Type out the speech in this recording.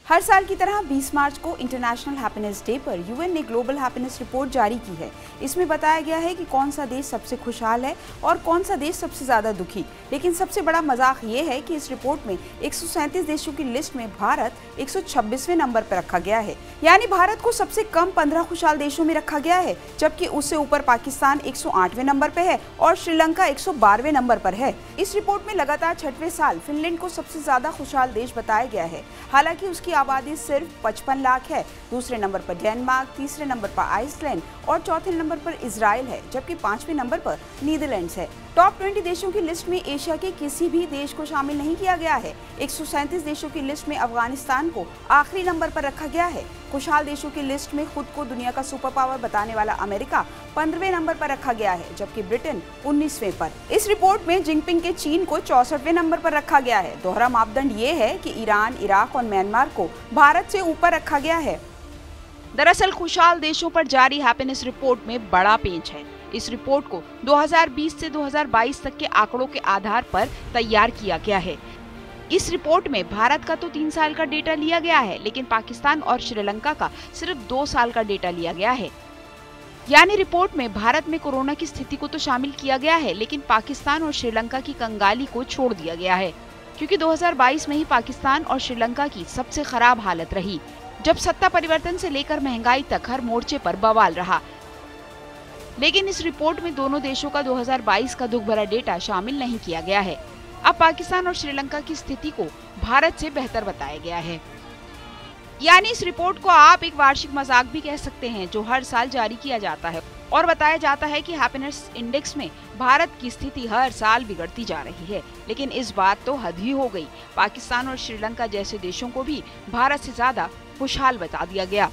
हर साल की तरह 20 मार्च को इंटरनेशनल हैप्पीनेस डे पर यूएन ने ग्लोबल हैप्पीनेस रिपोर्ट जारी की है। इसमें बताया गया है कि कौन सा देश सबसे खुशहाल है और कौन सा देश सबसे ज्यादा दुखी। लेकिन सबसे बड़ा मजाक ये है कि इस रिपोर्ट में 137 देशों की लिस्ट में भारत 126वें नंबर पर रखा गया है। यानी भारत को सबसे कम 15 खुशहाल देशों में रखा गया है, जबकि उससे ऊपर पाकिस्तान 108वें नंबर पर है और श्रीलंका 112वें नंबर पर है। इस रिपोर्ट में लगातार 6वें साल फिनलैंड को सबसे ज्यादा खुशहाल देश बताया गया है। हालांकि उसकी आबादी सिर्फ 55 लाख है। दूसरे नंबर पर डेनमार्क, तीसरे नंबर पर आइसलैंड और चौथे नंबर पर इजराइल है, जबकि 5वें नंबर पर नीदरलैंड्स है। टॉप 20 देशों की लिस्ट में एशिया के किसी भी देश को शामिल नहीं किया गया है। 137 देशों की लिस्ट में अफगानिस्तान को आखिरी नंबर पर रखा गया है। खुशहाल देशों की लिस्ट में खुद को दुनिया का सुपर पावर बताने वाला अमेरिका 15वें नंबर पर रखा गया है, जबकि ब्रिटेन 19वें पर। इस रिपोर्ट में जिनपिंग के चीन को 64वें नंबर पर रखा गया है। दोहरा मापदंड ये है कि ईरान, इराक और म्यांमार को भारत से ऊपर रखा गया है। दरअसल खुशहाल देशों पर जारी हैप्पीनेस रिपोर्ट में बड़ा पेंच है। इस रिपोर्ट को 2020 से 2022 तक के आंकड़ों के आधार पर तैयार किया गया है। इस रिपोर्ट में भारत का तो 3 साल का डेटा लिया गया है, लेकिन पाकिस्तान और श्रीलंका का सिर्फ 2 साल का डेटा लिया गया है। यानी रिपोर्ट में भारत में कोरोना की स्थिति को तो शामिल किया गया है, लेकिन पाकिस्तान और श्रीलंका की कंगाली को छोड़ दिया गया है, क्योंकि 2022 में ही पाकिस्तान और श्रीलंका की सबसे खराब हालत रही, जब सत्ता परिवर्तन से लेकर महंगाई तक हर मोर्चे पर बवाल रहा। लेकिन इस रिपोर्ट में दोनों देशों का 2022 का दुख भरा डेटा शामिल नहीं किया गया है। अब पाकिस्तान और श्रीलंका की स्थिति को भारत से बेहतर बताया गया है। यानी इस रिपोर्ट को आप एक वार्षिक मजाक भी कह सकते हैं, जो हर साल जारी किया जाता है और बताया जाता है कि हैप्पीनेस इंडेक्स में भारत की स्थिति हर साल बिगड़ती जा रही है। लेकिन इस बार तो हद ही हो गई। पाकिस्तान और श्रीलंका जैसे देशों को भी भारत से ज्यादा खुशहाल बता दिया गया।